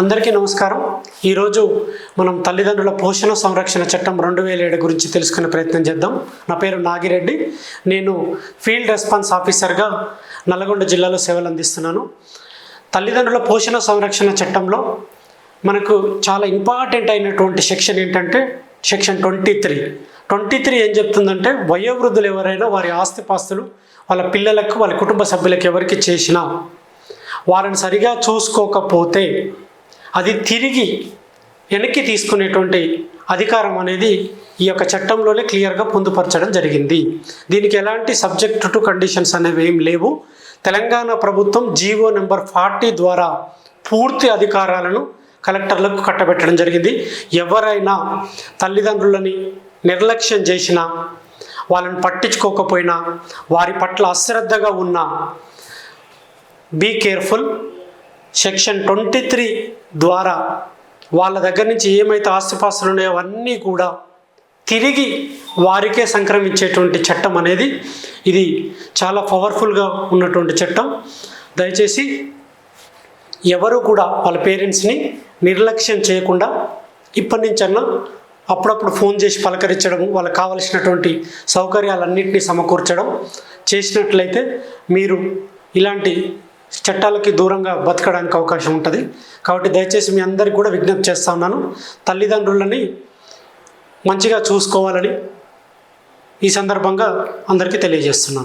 అందరికీ నమస్కారం. ఈరోజు మనం తల్లిదండ్రుల పోషణ సంరక్షణ చట్టం 2007 గురించి తెలుసుకునే ప్రయత్నం చేద్దాం. నా పేరు నాగిరెడ్డి. నేను ఫీల్డ్ రెస్పాన్స్ ఆఫీసర్గా నల్గొండ జిల్లాలో సేవలు అందిస్తున్నాను. తల్లిదండ్రుల పోషణ సంరక్షణ చట్టంలో మనకు చాలా ఇంపార్టెంట్ అయినటువంటి సెక్షన్ ఏంటంటే సెక్షన్ 23 ఏం చెప్తుందంటే, వయోవృద్ధులు ఎవరైనా వారి ఆస్తిపాస్తులు వాళ్ళ పిల్లలకు వాళ్ళ కుటుంబ సభ్యులకు ఎవరికి చేసినా వారిని సరిగా చూసుకోకపోతే అది తిరిగి వెనక్కి తీసుకునేటువంటి అధికారం అనేది ఈ యొక్క చట్టంలోనే క్లియర్గా పొందుపరచడం జరిగింది. దీనికి ఎలాంటి సబ్జెక్ట్ టు కండిషన్స్ అనేవి ఏం లేవు. తెలంగాణ ప్రభుత్వం జీవో నెంబర్ 40 ద్వారా పూర్తి అధికారాలను కలెక్టర్లకు కట్టబెట్టడం జరిగింది. ఎవరైనా తల్లిదండ్రులని నిర్లక్ష్యం చేసినా, వాళ్ళని పట్టించుకోకపోయినా, వారి పట్ల అశ్రద్ధగా ఉన్నా బీ కేర్ఫుల్. సెక్షన్ 23 ద్వారా వాళ్ళ దగ్గర నుంచి ఏమైతే ఆస్తిపాస్తులు ఉన్నాయో అవన్నీ కూడా తిరిగి వారికే సంక్రమించేటువంటి చట్టం అనేది ఇది చాలా పవర్ఫుల్గా ఉన్నటువంటి చట్టం. దయచేసి ఎవరు కూడా వాళ్ళ పేరెంట్స్ని నిర్లక్ష్యం చేయకుండా ఇప్పటి నుంచన్నా అప్పుడప్పుడు ఫోన్ చేసి పలకరించడం, వాళ్ళకి కావలసినటువంటి సౌకర్యాలన్నింటినీ సమకూర్చడం చేసినట్లయితే మీరు ఇలాంటి చట్టాలకి దూరంగా బతకడానికి అవకాశం ఉంటుంది. కాబట్టి దయచేసి మీ అందరికీ కూడా విజ్ఞప్తి చేస్తా ఉన్నాను, తల్లిదండ్రులని మంచిగా చూసుకోవాలని ఈ సందర్భంగా అందరికీ తెలియజేస్తున్నాను.